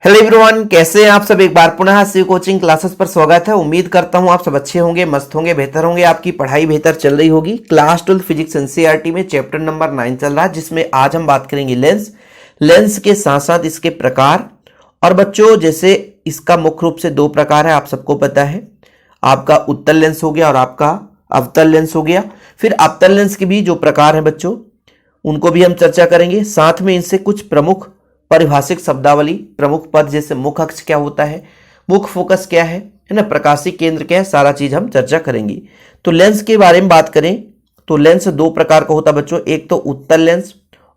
Hello everyone, कैसे हैं आप सब। एक बार पुनः शिव कोचिंग क्लासेस पर स्वागत है। उम्मीद करता हूं आप सब अच्छे होंगे, मस्त होंगे, बेहतर होंगे, आपकी पढ़ाई बेहतर चल रही होगी। क्लास 12 फिजिक्स एनसीईआरटी में चैप्टर नंबर 9 चल रहा है, जिसमें आज हम बात करेंगे लेंस के साथ साथ इसके प्रकार। और बच्चों, जैसे इसका मुख्य रूप से दो प्रकार है, आप सबको पता है। आपका उत्तल लेंस हो गया और आपका अवतल लेंस हो गया। फिर अवतल लेंस के भी जो प्रकार है बच्चों, उनको भी हम चर्चा करेंगे। साथ में इनसे कुछ प्रमुख परिभाषिक शब्दावली, प्रमुख पद, जैसे मुख्य अक्ष क्या होता है, मुख्य फोकस क्या है ना, प्रकाशीय केंद्र क्या है, सारा चीज हम चर्चा करेंगे। तो लेंस के बारे में बात करें तो लेंस दो प्रकार का होता है बच्चों, एक तो उत्तल लेंस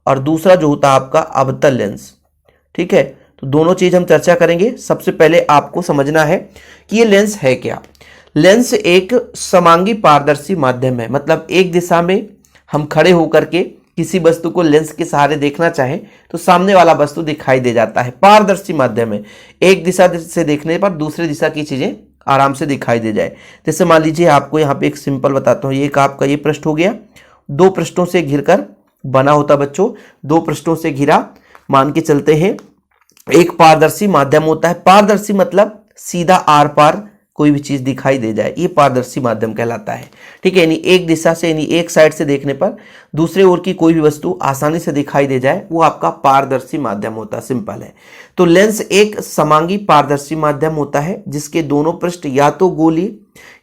और दूसरा जो होता है आपका अवतल लेंस। ठीक है, तो दोनों चीज हम चर्चा करेंगे। सबसे पहले आपको समझना है कि ये लेंस है क्या। लेंस एक समांगी पारदर्शी माध्यम है, मतलब एक दिशा में हम खड़े होकर के किसी वस्तु को लेंस के सहारे देखना चाहे तो सामने वाला वस्तु दिखाई दे जाता है। पारदर्शी माध्यम है, एक दिशा से देखने पर दूसरी दिशा की चीजें आराम से दिखाई दे जाए। जैसे मान लीजिए, आपको यहाँ पे एक सिंपल बताता हूँ। ये एक आपका ये पृष्ठ हो गया, दो पृष्ठों से घिरकर बना होता बच्चों, दो पृष्ठों से घिरा मान के चलते हैं। एक पारदर्शी माध्यम होता है। पारदर्शी मतलब सीधा आर पार कोई भी चीज दिखाई दे जाए, ये पारदर्शी माध्यम कहलाता है। ठीक है, यानी एक दिशा से, यानी एक साइड से देखने पर दूसरे ओर की कोई भी वस्तु आसानी से दिखाई दे जाए, वो आपका पारदर्शी माध्यम होता है। सिंपल है। तो लेंस एक समांगी पारदर्शी माध्यम होता है, जिसके दोनों पृष्ठ या तो गोली,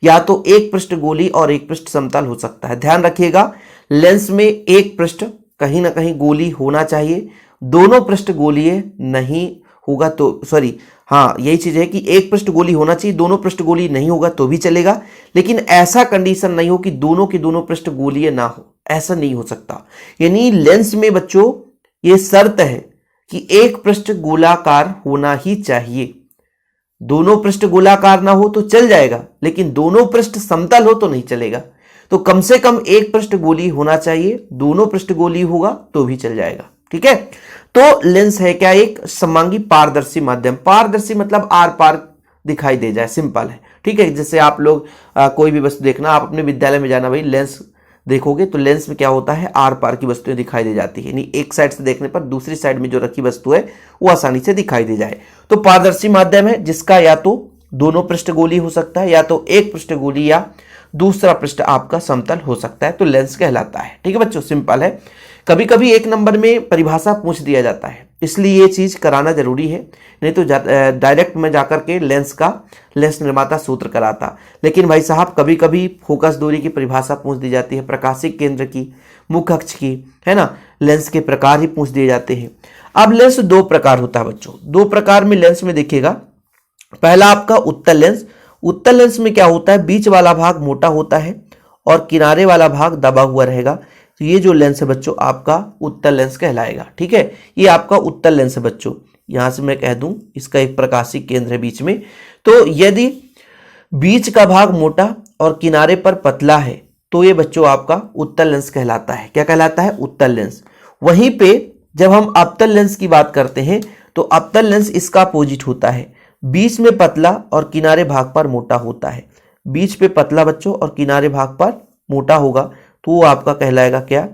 या तो एक पृष्ठ गोली और एक पृष्ठ समतल हो सकता है। ध्यान रखिएगा, लेंस में एक पृष्ठ कहीं ना कहीं गोली होना चाहिए, दोनों पृष्ठ गोलीय नहीं होगा तो, सॉरी, हाँ यही चीज है कि एक पृष्ठ गोली होना चाहिए, दोनों पृष्ठ गोली नहीं होगा तो भी चलेगा। लेकिन ऐसा कंडीशन नहीं हो कि दोनों के दोनों पृष्ठ गोलीय ना हो, ऐसा नहीं हो सकता। यानी लेंस में बच्चों ये शर्त है कि एक पृष्ठ गोलाकार होना ही चाहिए। दोनों पृष्ठ गोलाकार ना हो तो चल जाएगा, लेकिन दोनों पृष्ठ समतल हो तो नहीं चलेगा। तो कम से कम एक पृष्ठ गोली होना चाहिए, दोनों पृष्ठ गोली होगा तो भी चल जाएगा। ठीक है, तो लेंस है क्या, एक समांगी पारदर्शी माध्यम। पारदर्शी मतलब आर पार दिखाई दे जाए, सिंपल है। ठीक है, जैसे आप लोग कोई भी वस्तु देखना, आप अपने विद्यालय में जाना, भाई लेंस देखोगे तो लेंस में क्या होता है, आर पार की वस्तुएं दिखाई दे जाती है। यानी एक साइड से देखने पर दूसरी साइड में जो रखी वस्तु है वो आसानी से दिखाई दे जाए। तो पारदर्शी माध्यम है, जिसका या तो दोनों पृष्ठ गोली हो सकता है, या तो एक पृष्ठ गोली, या दूसरा पृष्ठ आपका समतल हो सकता है, तो लेंस कहलाता है। ठीक है बच्चों, सिंपल है। कभी कभी एक नंबर में परिभाषा पूछ दिया जाता है, इसलिए ये चीज कराना जरूरी है, नहीं तो डायरेक्ट में जाकर के लेंस निर्माता सूत्र कराता। लेकिन भाई साहब, कभी कभी फोकस दूरी की परिभाषा पूछ दी जाती है, प्रकाशीय केंद्र की, मुख्य अक्ष की, है ना, लेंस के प्रकार ही पूछ दिए जाते हैं। अब लेंस दो प्रकार होता है बच्चों, दो प्रकार में लेंस में देखिएगा। पहला आपका उत्तल लेंस। उत्तल लेंस में क्या होता है, बीच वाला भाग मोटा होता है और किनारे वाला भाग दबा हुआ रहेगा। तो ये जो लेंस है बच्चों आपका उत्तल लेंस कहलाएगा। ठीक है, ये आपका उत्तल लेंस है बच्चों। यहां से मैं कह दूं, इसका एक प्रकाशीय केंद्र है बीच में। तो यदि बीच का भाग मोटा और किनारे पर पतला है तो ये बच्चों आपका उत्तल लेंस कहलाता है। क्या कहलाता है, उत्तल लेंस। वहीं पे जब हम अवतल लेंस की बात करते हैं तो अवतल लेंस इसका अपोजिट होता है, बीच में पतला और किनारे भाग पर मोटा होता है। बीच पे पतला बच्चों और किनारे भाग पर मोटा होगा तो वो आपका कहलाएगा क्या,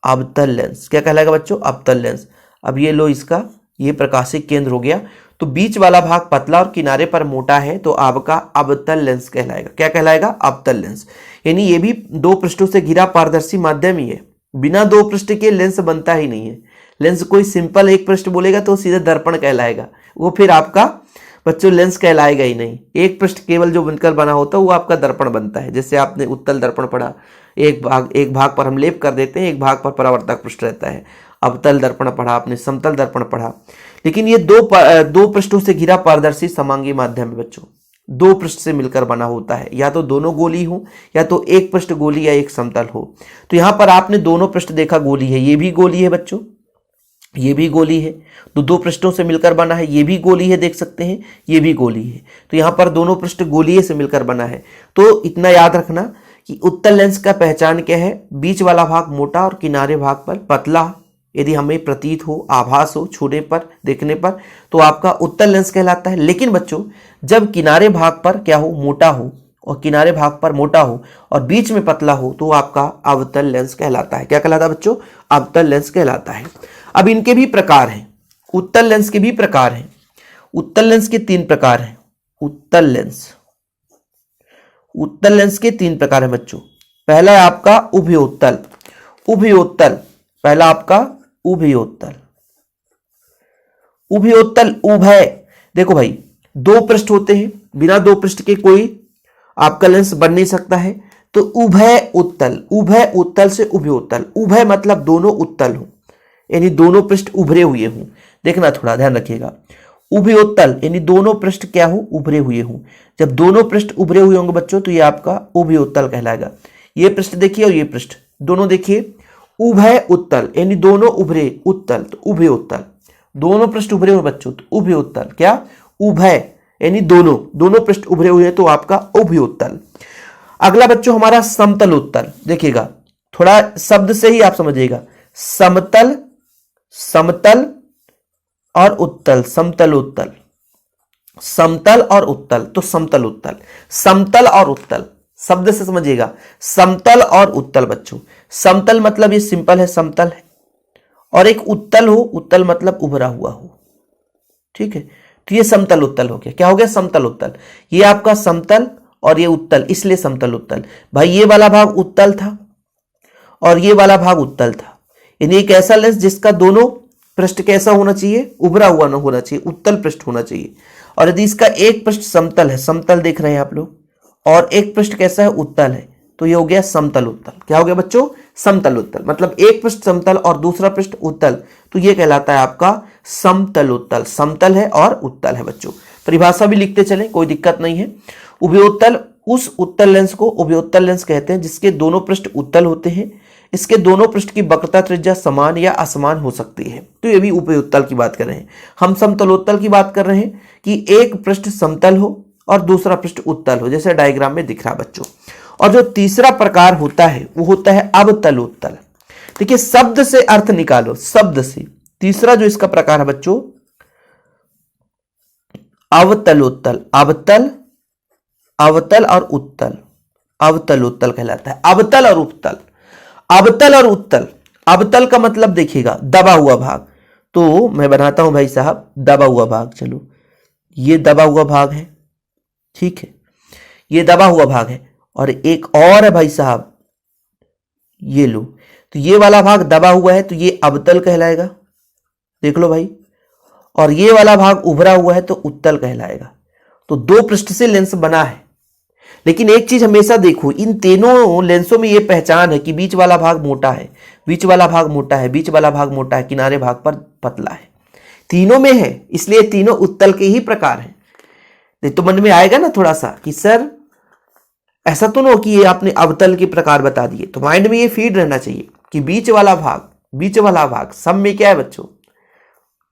अवतल लेंस। क्या कहलाएगा बच्चों, अवतल लेंस। अब ये लो, इसका ये प्रकाशिक केंद्र हो गया, तो बीच वाला भाग पतला और किनारे पर मोटा है तो आपका अवतल लेंस कहलाएगा। क्या कहलाएगा, अवतल लेंस। यानी ये भी दो पृष्ठों से घिरा पारदर्शी माध्यम ही है। बिना दो पृष्ठ के लेंस बनता ही नहीं है। लेंस कोई सिंपल एक पृष्ठ बोलेगा तो सीधे दर्पण कहलाएगा, वो फिर आपका बच्चों लेंस कहलाएगा ही नहीं। एक पृष्ठ केवल जो बनकर बना होता है वो आपका दर्पण बनता है। जैसे आपने उत्तल दर्पण पढ़ा, एक भाग पर हम लेप कर देते हैं, एक भाग पर परावर्तक पृष्ठ रहता है। अवतल दर्पण पढ़ा आपने, समतल दर्पण पढ़ा। लेकिन ये दो पृष्ठों से घिरा पारदर्शी समांगी माध्यम है बच्चों, दो पृष्ठ से मिलकर बना होता है। या तो दोनों गोली हो, या तो एक पृष्ठ गोली या एक समतल हो। तो यहां पर आपने दोनों पृष्ठ देखा, गोली है, ये भी गोली है बच्चों, ये भी गोली है। तो दो पृष्ठों से मिलकर बना है, ये भी गोली है, देख सकते हैं, ये भी गोली है। तो यहां पर दोनों पृष्ठ गोलीय से मिलकर बना है। तो इतना याद रखना कि उत्तल लेंस का पहचान क्या है, बीच वाला भाग मोटा और किनारे भाग पर पतला यदि हमें प्रतीत हो, आभास हो, छूने पर, देखने पर, तो आपका उत्तल लेंस कहलाता है। लेकिन बच्चों जब किनारे भाग पर क्या हो, मोटा हो, और किनारे भाग पर मोटा हो और बीच में पतला हो तो आपका अवतल लेंस कहलाता है। क्या कहलाता है बच्चों, अवतल लेंस कहलाता है। अब इनके भी प्रकार हैं, उत्तल लेंस के भी प्रकार हैं। उत्तल लेंस के तीन प्रकार हैं। उत्तल लेंस के तीन प्रकार हैं बच्चों। पहला है आपका उभयोत्तल। पहला आपका उभयोत्तल। उभय, देखो भाई दो पृष्ठ होते हैं, बिना दो पृष्ठ के कोई आपका लेंस बन नहीं सकता है। तो उभय उत्तल से उभयोत्तल। उभय मतलब दोनों उत्तल हो, यानी दोनों पृष्ठ उभरे हुए हों। देखना, थोड़ा ध्यान रखिएगा। उभयोत्तल यानी दोनों पृष्ठ क्या हो, उभरे हुए हों। जब दोनों पृष्ठ उभरे हुए होंगे बच्चों तो ये आपका उभयोत्तल कहलाएगा। ये पृष्ठ देखिए और ये पृष्ठ दोनों देखिए। उभय उत्तल यानी दोनों उभरे, उत्तल तो उभयोत्तल। दोनों पृष्ठ उभरे हुए बच्चों तो उभयोत्तल। क्या, उभय यानी दोनों पृष्ठ उभरे हुए हैं तो आपका उभयोत्तल। अगला बच्चों हमारा समतल उत्तल। देखिएगा, थोड़ा शब्द से ही आप समझिएगा। समतल और उत्तल, समतल उत्तल, समतल और उत्तल, तो समतल उत्तल। समतल और उत्तल शब्द से समझिएगा। समतल और उत्तल बच्चों। समतल मतलब ये सिंपल है, समतल है, और एक उत्तल हो, उत्तल मतलब उभरा हुआ हो। ठीक है, तो ये समतल उत्तल हो गया। क्या हो गया, समतल उत्तल। ये आपका समतल और ये उत्तल, इसलिए समतल उत्तल। भाई ये वाला भाग उत्तल था और ये वाला भाग उत्तल था, यानी एक ऐसा लेंस जिसका दोनों पृष्ठ कैसा होना चाहिए, उभरा हुआ ना होना चाहिए, उत्तल पृष्ठ होना चाहिए। और यदि इसका एक पृष्ठ समतल है, समतल देख रहे हैं आप लोग, और एक पृष्ठ कैसा है, उत्तल है, तो ये हो गया समतल उत्तल। क्या हो गया बच्चों, समतल उत्तल। मतलब एक पृष्ठ समतल और दूसरा पृष्ठ उत्तल, तो ये कहलाता है आपका समतल उत्तल। समतल है और उत्तल है बच्चों। परिभाषा भी लिखते चलें, कोई दिक्कत नहीं है। उभयोत्तल, उस उत्तल लेंस को उभयोत्तल लेंस कहते हैं जिसके दोनों पृष्ठ उत्तल होते हैं। इसके दोनों पृष्ठ की वक्रता त्रिज्या समान या असमान हो सकती है, तो ये भी उभयोत्तल की बात कर रहे हैं। हम समतलोत्तल की बात कर रहे हैं कि एक पृष्ठ समतल हो और दूसरा पृष्ठ उत्तल हो, जैसे डायग्राम में दिख रहा बच्चों। और जो तीसरा प्रकार होता है वो होता है अवतलोत्तल। देखिए, शब्द से अर्थ निकालो, शब्द से। तीसरा जो इसका प्रकार है बच्चों, अवतलोत्तल। अवतल और उत्तल, अवतलोत्तल कहलाता है। अवतल और उत्तल, अवतल और उत्तल। अवतल का मतलब देखिएगा दबा हुआ भाग, तो मैं बनाता हूं भाई साहब दबा हुआ भाग। चलो, ये दबा हुआ भाग है, ठीक है, ये दबा हुआ भाग है। और एक और है भाई साहब, ये लो, तो ये वाला भाग दबा हुआ है तो ये अवतल कहलाएगा, देख लो भाई। और ये वाला भाग उभरा हुआ है तो उत्तल कहलाएगा। तो दो पृष्ठ से लेंस बना है। लेकिन एक चीज हमेशा देखो, इन तीनों लेंसों में ये पहचान है कि बीच वाला भाग मोटा है, बीच वाला भाग मोटा है, बीच वाला भाग मोटा है, किनारे भाग पर पतला है। तीनों में है, इसलिए तीनों उत्तल के ही प्रकार हैं। तो मन में आएगा ना थोड़ा सा कि सर ऐसा तो ना हो कि ये आपने अवतल के प्रकार बता दिए। तो माइंड में ये फीड रहना चाहिए कि बीच वाला भाग सब में क्या है बच्चों,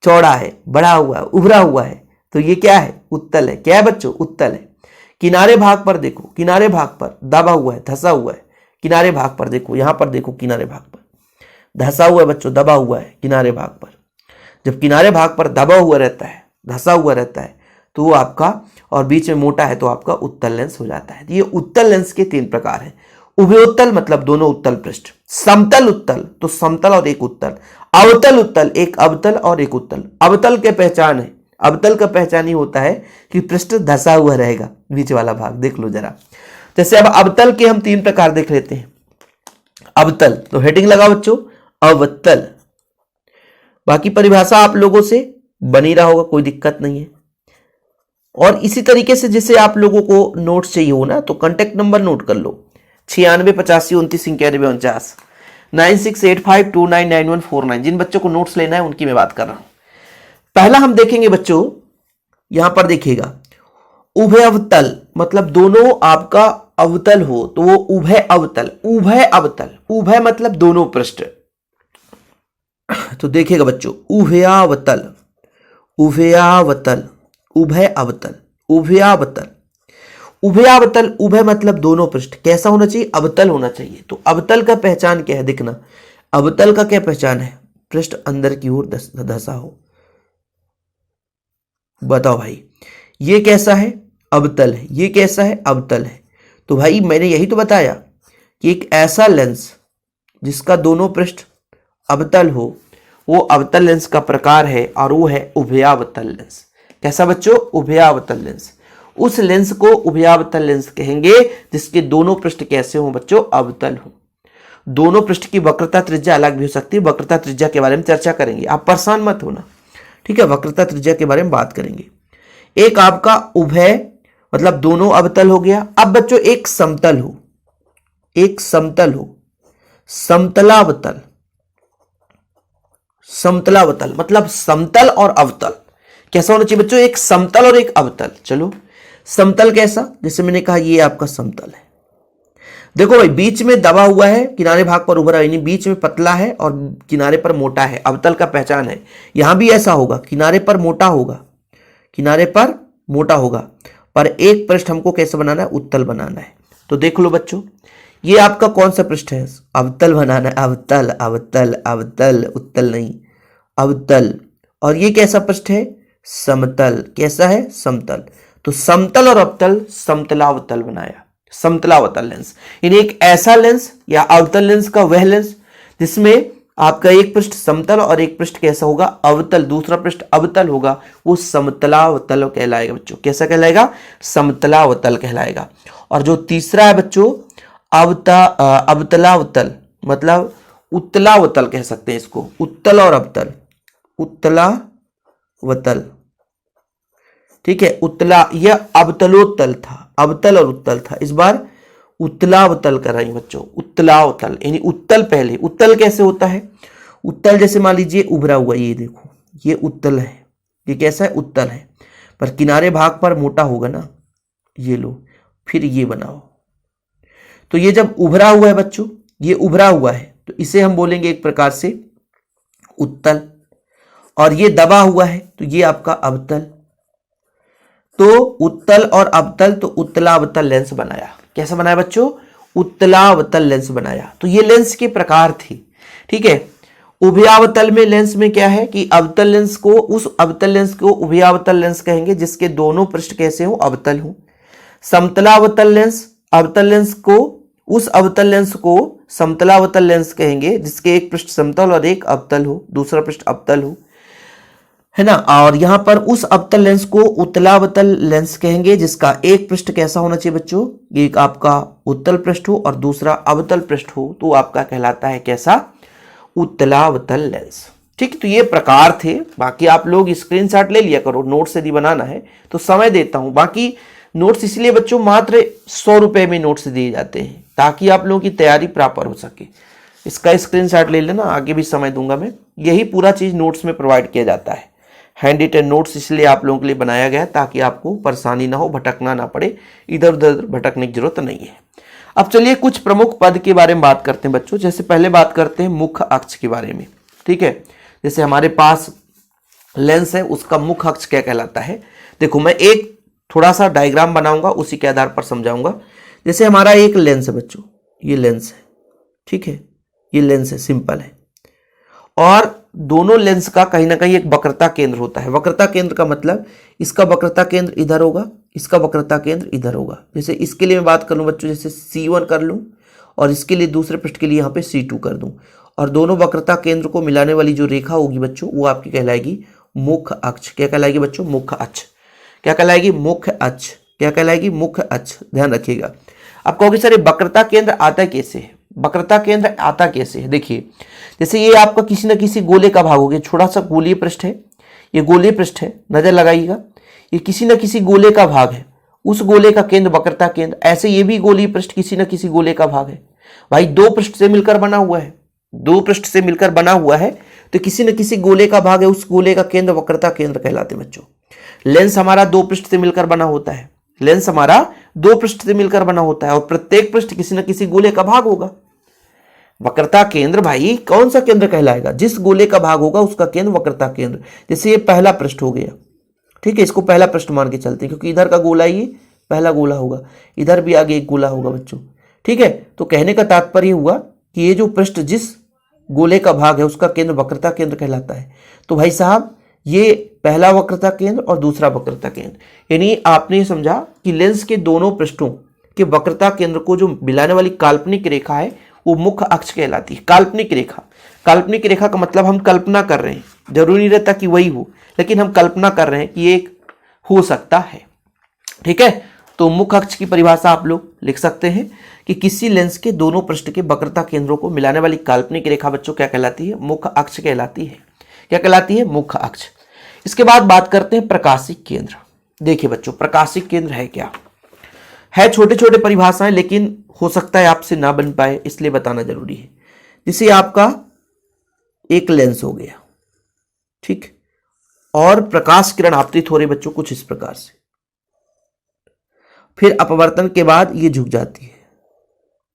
चौड़ा है, बड़ा हुआ है, उभरा हुआ है, तो ये क्या है, उत्तल है। क्या है बच्चों, उत्तल है। किनारे भाग पर देखो, किनारे भाग पर दबा हुआ है, धसा हुआ है। किनारे भाग पर देखो, यहां पर देखो, किनारे भाग पर धसा हुआ है बच्चों, दबा हुआ है किनारे भाग पर। जब किनारे भाग पर दबा हुआ रहता है, धसा हुआ रहता है, तो वो आपका, और बीच में मोटा है तो आपका उत्तल लेंस हो जाता है। ये उत्तल लेंस के तीन प्रकार हैं। उभयोत्तल मतलब दोनों उत्तल पृष्ठ, समतल उत्तल तो समतल और एक उत्तल, अवतल उत्तल एक अवतल और एक उत्तल। अवतल के पहचान है, अवतल का पहचान ही होता है कि पृष्ठ धसा हुआ रहेगा, बीच वाला भाग देख लो जरा। जैसे अब अवतल के हम तीन प्रकार देख लेते हैं। अवतल तो हेडिंग लगा बच्चों, अवतल। बाकी परिभाषा आप लोगों से बनी रहा होगा, कोई दिक्कत नहीं है। और इसी तरीके से जैसे आप लोगों को नोट्स चाहिए हो ना, तो कांटेक्ट नंबर नोट कर लो, 9685299149, 9685299149। जिन बच्चों को नोट्स लेना है उनकी मैं बात कर रहा हूं। पहला हम देखेंगे बच्चों, यहां पर देखिएगा, उभय अवतल मतलब दोनों आपका अवतल हो तो वो उभय अवतल। उभय अवतल, उभय मतलब दोनों पृष्ठ। तो देखिएगा बच्चों, उभयावतल, उभयावतल, उभय अवतल, उभयावतल, उभयावतल। उभय मतलब दोनों पृष्ठ कैसा होना चाहिए, अवतल होना चाहिए। तो अवतल का पहचान क्या है, देखना, अवतल का क्या पहचान है, पृष्ठ अंदर की ओर धसा हो। बताओ भाई, ये कैसा है, अवतल है, ये कैसा है, अवतल है। तो भाई मैंने यही तो बताया कि एक ऐसा लेंस जिसका दोनों पृष्ठ अवतल हो वो अवतल लेंस का प्रकार है, और वो है उभयावतल लेंस। कैसा बच्चों? उभयावतल लेंस। उस लेंस को उभयावतल लेंस कहेंगे जिसके दोनों पृष्ठ कैसे हो बच्चों? अवतल हो। दोनों पृष्ठ की वक्रता त्रिज्या अलग भी हो सकती है, वक्रता त्रिज्या के बारे में चर्चा करेंगे, आप परेशान मत होना, ठीक है। वक्रता त्रिज्या के बारे में बात करेंगे। एक आपका उभय मतलब दोनों अवतल हो गया। अब बच्चों एक समतल हो, एक समतल हो, समतलावतल। समतलावतल मतलब समतल और अवतल। कैसा होना चाहिए बच्चों? एक समतल और एक अवतल। चलो समतल कैसा? जैसे मैंने कहा ये आपका समतल है। देखो भाई बीच में दबा हुआ है, किनारे भाग पर उभरा, यानी बीच में पतला है और किनारे पर मोटा है, अवतल का पहचान है। यहां भी ऐसा होगा, किनारे पर मोटा होगा, किनारे पर मोटा होगा, पर एक पृष्ठ हमको कैसे बनाना है? उत्तल बनाना है। तो देख लो बच्चों, ये आपका कौन सा पृष्ठ है? अवतल बनाना है, अवतल अवतल अवतल, उत्तल नहीं, अवतल। और ये कैसा पृष्ठ है? समतल। कैसा है? समतल। तो समतल और अवतल, समतलावतल बनाया, समतलावतल लेंस। यानी एक ऐसा लेंस या अवतल लेंस का वह लेंस जिसमें आपका एक पृष्ठ समतल और एक पृष्ठ कैसा होगा? अवतल, दूसरा पृष्ठ अवतल होगा, वो समतलावतल कहलाएगा बच्चों। कैसा कहलाएगा? समतलावतल कहलाएगा। और जो तीसरा है बच्चों अवतलावतल, मतलब उत्तलावतल कह सकते हैं इसको, उत्तल और अवतल, उत्तलावतल, ठीक है। उत्तला, यह अवतलोत्तल था, अवतल और उत्तल था, इस बार उत्तलावतल कराएंगे बच्चों, उत्तलावतल। यानी उत्तल पहले। उत्तल कैसे होता है? उत्तल जैसे मान लीजिए उभरा हुआ, ये देखो ये उत्तल है, ये कैसा है? उत्तल है, पर किनारे भाग पर मोटा होगा ना, ये लो, फिर ये बनाओ। तो ये जब उभरा हुआ है बच्चों, ये उभरा हुआ है, तो इसे हम बोलेंगे एक प्रकार से उत्तल। और ये दबा हुआ है तो ये आपका अवतल। तो उत्तल और अवतल, तो उत्तलावतल लेंस बनाया। कैसा बनाया बच्चों? उत्तलावतल लेंस बनाया। तो ये लेंस के प्रकार थे, ठीक है। उभयावतल में लेंस में क्या है कि अवतल लेंस को, उस अवतल लेंस को उभयावतल लेंस कहेंगे जिसके दोनों पृष्ठ कैसे हो? अवतल हो। समतलावतल लेंस, अवतल लेंस को, उस अवतल लेंस को समतलावतल लेंस कहेंगे जिसके एक पृष्ठ समतल और एक अवतल हो, दूसरा पृष्ठ अवतल हो, है ना। और यहां पर उस अवतल लेंस को उत्तलावतल लेंस कहेंगे जिसका एक पृष्ठ कैसा होना चाहिए बच्चों? एक आपका उत्तल पृष्ठ हो और दूसरा अवतल पृष्ठ हो, तो आपका कहलाता है कैसा? उत्तलावतल लेंस। ठीक, तो ये प्रकार थे। बाकी आप लोग स्क्रीनशॉट ले लिया करो, नोट्स यदि बनाना है तो समय देता हूं। बाकी नोट्स इसलिए बच्चों मात्र 100 रुपए में नोट्स दिए जाते हैं ताकि आप लोगों की तैयारी प्रॉपर हो सके। इसका स्क्रीनशॉट ले लेना, आगे भी समय दूंगा मैं। यही पूरा चीज नोट्स में प्रोवाइड किया जाता है। हैंड रिटन नोट्स इसलिए आप लोगों के लिए बनाया गया है ताकि आपको परेशानी ना हो, भटकना ना पड़े, इधर उधर भटकने की जरूरत नहीं है। अब चलिए कुछ प्रमुख पद के बारे में बात करते हैं बच्चों। जैसे पहले बात करते हैं मुख्य अक्ष के बारे में, ठीक है। जैसे हमारे पास लेंस है, उसका मुख्य अक्ष क्या कहलाता है? देखो मैं एक थोड़ा सा डायग्राम बनाऊंगा, उसी के आधार पर समझाऊंगा। जैसे हमारा एक लेंस है बच्चों, ये लेंस है, ठीक है, ये लेंस है, सिंपल है। और दोनों लेंस का कहीं ना कहीं एक वक्रता केंद्र होता है। वक्रता केंद्र का मतलब इसका वक्रता केंद्र इधर होगा, इसका वक्रता केंद्र इधर होगा। जैसे इसके लिए मैं बात कर लूं बच्चों, जैसे C1 कर लूं और इसके लिए दूसरे पृष्ठ के लिए यहाँ पे C2 कर दूं, और दोनों वक्रता केंद्र को मिलाने वाली जो रेखा होगी बच्चों, वो आपकी कहलाएगी मुख्य अक्ष। क्या कहलाएगी बच्चों? मुख्य अक्ष। क्या कहलाएगी? मुख्य अक्ष। क्या कहलाएगी? मुख्य अक्ष। ध्यान रखिएगा। आप कहोगे सर ये वक्रता केंद्र आता कैसे है? वक्रता केंद्र आता कैसे है? देखिए, जैसे ये आपका किसी न किसी गोले का भाग हो गया, छोटा सा गोलीय पृष्ठ है, ये गोलीय पृष्ठ है, नजर लगाइएगा, ये किसी न किसी गोले का भाग है, उस गोले का केंद्र वक्रता केंद्र। ऐसे ये भी गोलीय पृष्ठ किसी न किसी गोले का भाग है। भाई दो पृष्ठ से मिलकर बना हुआ है, दो पृष्ठ से मिलकर बना हुआ है, तो किसी न किसी गोले का भाग है, उस गोले का केंद्र वक्रता केंद्र कहलाते हैं बच्चों। लेंस हमारा दो पृष्ठ से मिलकर बना होता है, लेंस हमारा दो पृष्ठ से मिलकर बना होता है, और प्रत्येक पृष्ठ किसी न किसी गोले का भाग होगा। वक्रता केंद्र भाई कौन सा केंद्र कहलाएगा? जिस गोले का भाग होगा उसका केंद्र वक्रता केंद्र। जैसे ये पहला पृष्ठ हो गया, ठीक है, इसको पहला पृष्ठ मान के चलते हैं क्योंकि इधर का गोला ये पहला गोला होगा, इधर भी आगे एक गोला होगा बच्चों, ठीक है। तो कहने का तात्पर्य हुआ कि ये जो पृष्ठ जिस गोले का भाग है उसका केंद्र वक्रता केंद्र कहलाता है। तो भाई साहब ये पहला वक्रता केंद्र और दूसरा वक्रता केंद्र, यानी आपने समझा कि लेंस के दोनों पृष्ठों के वक्रता केंद्र को जो मिलाने वाली काल्पनिक रेखा है वो मुख्य अक्ष कहलाती है। काल्पनिक रेखा, काल्पनिक रेखा का मतलब हम कल्पना कर रहे हैं, जरूरी नहीं रहता कि वही हो, लेकिन हम कल्पना कर रहे हैं कि एक हो सकता है। ठीक है, तो मुख्य अक्ष की परिभाषा आप लोग लिख सकते हैं कि किसी लेंस के दोनों पृष्ठ के वक्रता केंद्रों को मिलाने वाली काल्पनिक रेखा बच्चों क्या कहलाती है? मुख्य अक्ष कहलाती है। क्या कहलाती है? मुख्य अक्ष। इसके बाद बात करते हैं प्रकाशिक केंद्र। देखिए बच्चों, प्रकाशिक केंद्र है क्या? है छोटे छोटे परिभाषाएं, लेकिन हो सकता है आपसे ना बन पाए, इसलिए बताना जरूरी है। जैसे आपका एक लेंस हो गया, ठीक, और प्रकाश किरण आपतित हो रही बच्चों कुछ इस प्रकार से, फिर अपवर्तन के बाद ये झुक जाती है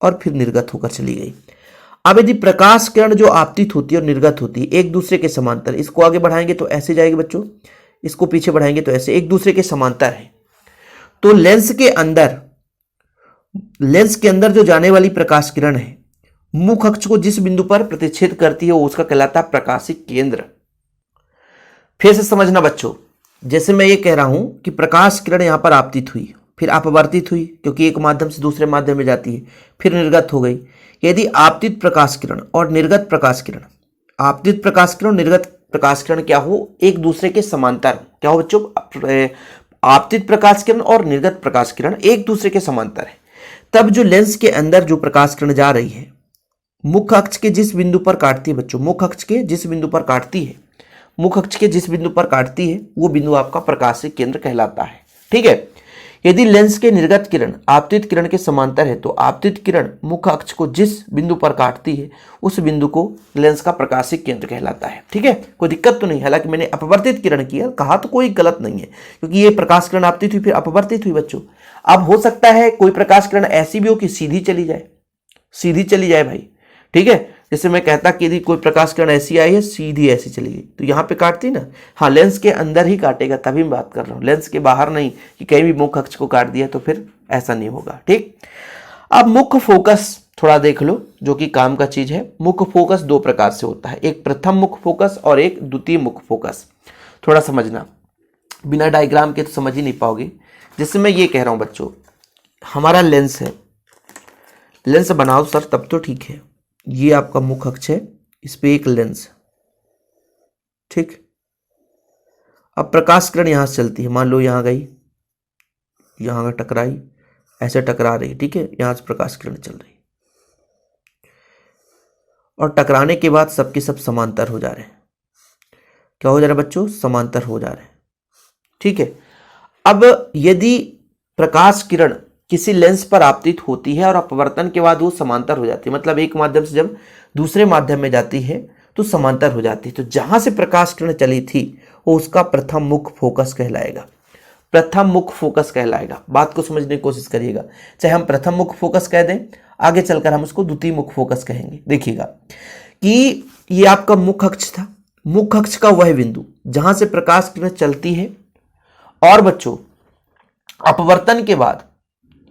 और फिर निर्गत होकर चली गई। अब यदि प्रकाश किरण जो आपतित होती है और निर्गत होती है एक दूसरे के समांतर, इसको आगे बढ़ाएंगे तो ऐसे जाएगी बच्चों, इसको पीछे बढ़ाएंगे तो ऐसे, एक दूसरे के समांतर है, तो लेंस के अंदर जो जाने वाली प्रकाश किरण है मुख्य अक्ष को जिस बिंदु पर प्रतिच्छेद करती है वो उसका कहलाता है प्रकाशिक केंद्र। फिर से समझना बच्चों, जैसे मैं ये कह रहा हूं कि प्रकाश किरण यहां पर आपतित हुई, फिर अपवर्तित हुई क्योंकि एक माध्यम से दूसरे माध्यम में जाती है, फिर निर्गत हो गई। यदि आपतित प्रकाश किरण और निर्गत प्रकाश किरण, आपतित प्रकाश किरण निर्गत प्रकाश किरण क्या हो? एक दूसरे के समांतर। क्या हो बच्चों? आपतित प्रकाश किरण और निर्गत प्रकाश किरण एक दूसरे के समांतर है। तब जो लेंस के अंदर जो प्रकाश किरण जा रही है मुख्य अक्ष के जिस बिंदु पर काटती है बच्चों, मुख्य अक्ष के जिस बिंदु पर काटती है, मुख्य अक्ष के जिस बिंदु पर काटती है वो बिंदु आपका प्रकाशिक केंद्र कहलाता है। ठीक है, यदि लेंस के निर्गत किरण आपतित किरण के समांतर है तो आपतित किरण मुख्य अक्ष को जिस बिंदु पर काटती है उस बिंदु को लेंस का प्रकाशिक केंद्र कहलाता है। ठीक है, कोई दिक्कत तो नहीं। हालांकि मैंने अपवर्तित किरण किया, कहा तो कोई गलत नहीं है, क्योंकि ये प्रकाश किरण आपतित हुई फिर अपवर्तित हुई बच्चों। अब हो सकता है कोई प्रकाश किरण ऐसी भी हो कि सीधी चली जाए, सीधी चली जाए भाई। ठीक है, जैसे मैं कहता कि यदि कोई प्रकाश किरण ऐसी आई है सीधी ऐसी चली गई तो यहां पे काटती ना, हाँ लेंस के अंदर ही काटेगा, तभी मैं बात कर रहा हूं, लेंस के बाहर नहीं कि कहीं भी मुख्य अक्ष को काट दिया तो फिर ऐसा नहीं होगा। ठीक, अब मुख्य फोकस थोड़ा देख लो जो कि काम का चीज है। मुख्य फोकस दो प्रकार से होता है, एक प्रथम मुख्य फोकस और एक द्वितीय मुख्य फोकस। थोड़ा समझना, बिना डायग्राम के तो समझ ही नहीं पाओगे। जैसे मैं ये कह रहा हूं बच्चों, हमारा लेंस है, लेंस बनाओ सर तब तो ठीक है, ये आपका मुख्य अक्ष है, इस पे एक लेंस, ठीक। अब प्रकाश किरण यहां से चलती है, मान लो यहां गई, यहां टकराई, ऐसे टकरा रही, ठीक है, यहां से प्रकाश किरण चल रही और टकराने के बाद सबके सब समांतर हो जा रहे हैं। क्या हो जा रहा है बच्चों? समांतर हो जा रहे हैं। ठीक है, अब यदि प्रकाश किरण किसी लेंस पर आपतित होती है और अपवर्तन के बाद वो समांतर हो जाती है, मतलब एक माध्यम से जब दूसरे माध्यम में जाती है तो समांतर हो जाती है, तो जहां से प्रकाश किरण चली थी वो उसका प्रथम मुख्य फोकस कहलाएगा, प्रथम मुख्य फोकस कहलाएगा। बात को समझने की कोशिश करिएगा, चाहे हम प्रथम मुख्य फोकस कह दें, आगे चलकर हम उसको द्वितीय मुख्य फोकस कहेंगे। देखिएगा कि ये आपका मुख्य अक्ष था, मुख्य अक्ष का वह बिंदु जहां से प्रकाश किरण चलती है और बच्चों अपवर्तन के बाद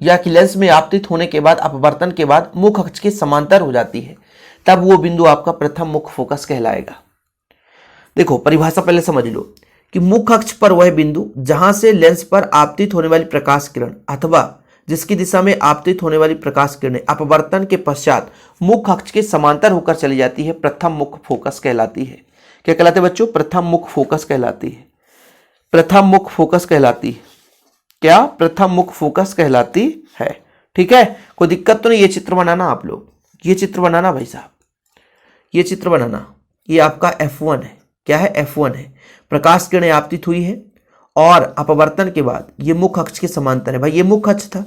या कि लेंस में आपतित होने के बाद अपवर्तन के बाद मुख्य अक्ष के समांतर हो जाती है, तब वो बिंदु आपका प्रथम मुख्य फोकस कहलाएगा। देखो परिभाषा पहले समझ लो कि मुख्य अक्ष पर वह बिंदु जहां से लेंस पर आपतित होने वाली प्रकाश किरण अथवा जिसकी दिशा में आपतित होने वाली प्रकाश किरणें अपवर्तन के पश्चात मुख्य अक्ष के समांतर होकर चली जाती है, प्रथम मुख्य फोकस कहलाती है। क्या कहलाते हैं बच्चों? प्रथम मुख्य फोकस कहलाती है, प्रथम मुख्य फोकस कहलाती है। क्या? प्रथम मुख्य फोकस कहलाती है। ठीक है, कोई दिक्कत तो नहीं। ये चित्र बनाना आप लोग, ये चित्र बनाना भाई साहब, ये चित्र बनाना। ये आपका F1 है। क्या है? F1 है। प्रकाश किरणें आपतित हुई है और अपवर्तन के बाद ये मुख्य अक्ष के समांतर है। भाई ये मुख्य अक्ष था,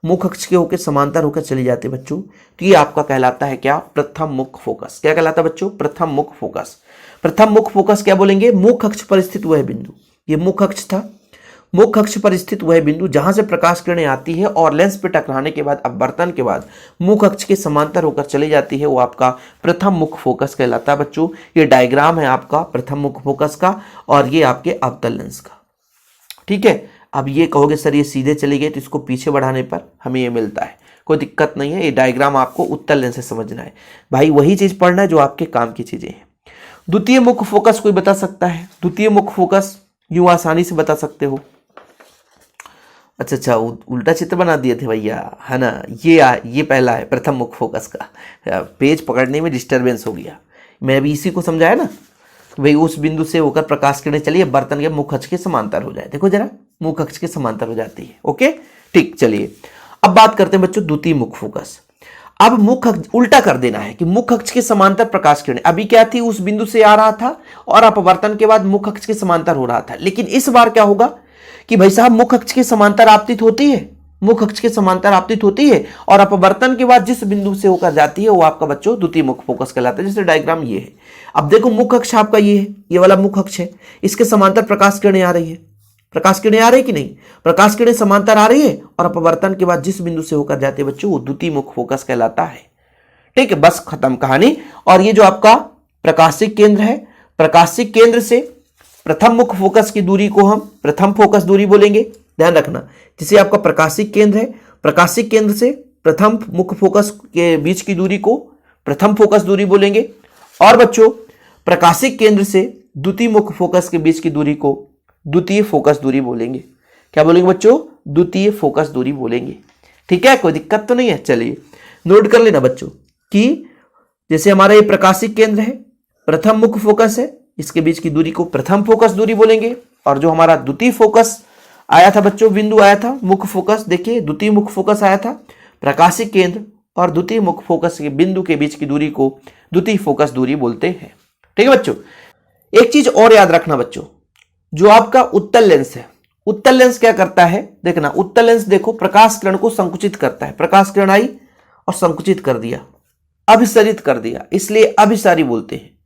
मुख्य अक्ष के होकर समांतर होकर चली जाती है बच्चों, तो ये आपका कहलाता है क्या? प्रथम मुख्य फोकस। क्या कहलाता है बच्चों? प्रथम मुख्य फोकस। प्रथम मुख्य फोकस क्या बोलेंगे? मुख्य अक्ष पर स्थित वह बिंदु, ये मुख्य अक्ष था, मुख्य अक्ष पर स्थित वह बिंदु जहां से प्रकाश किरणें आती है और लेंस पे टकराने के बाद अपवर्तन के बाद मुख्य अक्ष के समांतर होकर चली जाती है, वो आपका प्रथम मुख्य फोकस कहलाता है बच्चों। ये डायग्राम है आपका प्रथम मुख्य फोकस का और ये आपके अवतल लेंस का। ठीक है, अब ये कहोगे सर ये सीधे चली गई तो इसको पीछे बढ़ाने पर हमें ये मिलता है, कोई दिक्कत नहीं है। ये डायग्राम आपको उत्तल लेंस से समझना है भाई, वही चीज पढ़ना है जो आपके काम की चीजें हैं। द्वितीय मुख्य फोकस कोई बता सकता है? द्वितीय मुख्य फोकस यूं आसानी से बता सकते हो? अच्छा, उल्टा चित्र बना दिए थे भैया, है ना। ये पहला है प्रथम मुख्य फोकस का, पेज पकड़ने में डिस्टरबेंस हो गया। मैं अभी इसी को समझाया ना, भाई उस बिंदु से होकर प्रकाश किरणें चलिए बर्तन के मुख्य अक्ष के समांतर हो जाए। देखो जरा, मुख्य अक्ष के समांतर हो जाती है। ओके, ठीक। चलिए अब बात करते हैं बच्चों द्वितीय मुख्य फोकस। अब मुख्य उल्टा कर देना है कि मुख्य अक्ष के समांतर प्रकाश किरण अभी क्या थी, उस बिंदु से आ रहा था और अपवर्तन के बाद मुख्य अक्ष के समांतर हो रहा था। लेकिन इस बार क्या होगा कि भाई साहब मुख्य अक्ष के समांतर आपतित होती है, मुख्य अक्ष के समांतर आपतित होती है और अपवर्तन के बाद जिस बिंदु से होकर जाती है वो आपका बच्चों द्वितीय मुख्य फोकस कहलाता है। जैसे डायग्राम ये है, अब देखो मुख्य अक्ष आपका ये है, ये वाला मुख्य अक्ष है, इसके समांतर प्रकाश किरणें आ रही है। प्रकाश किरणें आ रही कि नहीं, प्रकाश किरणें समांतर आ रही है और अपवर्तन के बाद जिस बिंदु से होकर जाते हैं बच्चों वो द्वितीय मुख्य फोकस कहलाता है। ठीक है, बस खत्म कहानी। और ये जो आपका प्रकाशिक केंद्र है, प्रकाशिक केंद्र से प्रथम मुख्य फोकस की दूरी को हम प्रथम फोकस दूरी बोलेंगे, ध्यान रखना। जिसे आपका प्रकाशिक केंद्र है, प्रकाशिक केंद्र से प्रथम मुख्य फोकस के बीच की दूरी को प्रथम फोकस दूरी बोलेंगे। और बच्चों प्रकाशिक केंद्र से द्वितीय मुख्य फोकस के बीच की दूरी को द्वितीय फोकस दूरी बोलेंगे। क्या बोलेंगे बच्चों, द्वितीय फोकस दूरी बोलेंगे। ठीक है, कोई दिक्कत तो नहीं है। चलिए नोट कर लेना बच्चों कि जैसे हमारा ये प्रकाशिक केंद्र है, प्रथम मुख्य फोकस है, इसके बीच की दूरी को प्रथम फोकस दूरी बोलेंगे। और जो हमारा द्वितीय फोकस आया था बच्चों, बिंदु आया था मुख्य फोकस, देखिए द्वितीय मुख्य फोकस आया था, प्रकाशिक केंद्र और द्वितीय मुख्य फोकस के बिंदु के बीच की दूरी को द्वितीय फोकस दूरी बोलते हैं। ठीक है बच्चों, एक चीज और याद रखना बच्चों, जो आपका उत्तल लेंस है, उत्तल लेंस क्या करता है, देखना उत्तल लेंस देखो प्रकाश किरण को संकुचित करता है। प्रकाश किरण आई और संकुचित कर दिया, अभिसरित कर दिया, इसलिए अभिसारी बोलते हैं।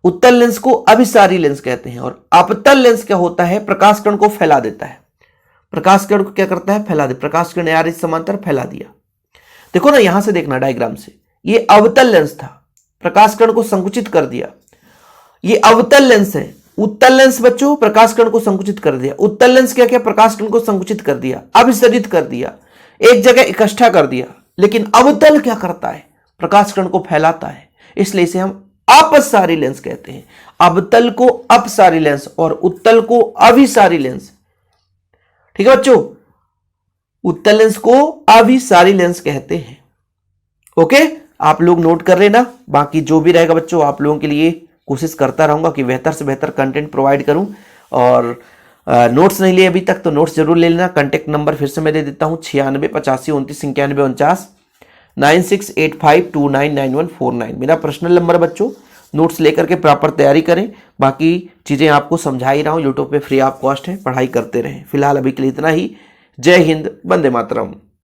उत्तल लेंस को अभिसारी लेंस कहते हैं। और अपतल लेंस क्या होता है, प्रकाश किरण को फैला देता है। प्रकाश किरण को क्या करता है, फैला दे, प्रकाश किरण आ रही समांतर फैला दिया। देखो ना यहां से देखना डायग्राम से, ये अवतल लेंस था, प्रकाश किरण को संकुचित कर दिया। ये अवतल लेंस है, उत्तल लेंस बच्चों प्रकाश किरण को संकुचित कर दिया। उत्तल लेंस क्या किया, प्रकाश किरण को संकुचित कर दिया, अभिसरित कर दिया, एक जगह इकट्ठा कर दिया। लेकिन अवतल क्या करता है, प्रकाश किरण को फैलाता है, इसलिए इसे हम अपसारी लेंस कहते हैं। अवतल को अपसारी लेंस और उत्तल को अभिसारी लेंस। ठीक है बच्चों, उत्तल लेंस को अभिसारी लेंस कहते हैं। ओके, आप लोग नोट कर लेना। बाकी जो भी रहेगा बच्चों आप लोगों के लिए कोशिश करता रहूंगा कि बेहतर से बेहतर कंटेंट प्रोवाइड करूं। और नोट्स नहीं लिए अभी तक तो नोट्स जरूर ले लेना। कांटेक्ट नंबर फिर से मैं दे देता हूं 9685299149 9685299149 मेरा पर्सनल नंबर बच्चों। नोट्स लेकर के प्रॉपर तैयारी करें। बाकी चीज़ें आपको समझा ही रहा हूँ, यूट्यूब पे फ्री ऑफ कॉस्ट है, पढ़ाई करते रहें। फिलहाल अभी के लिए इतना ही। जय हिंद, वंदे मातरम।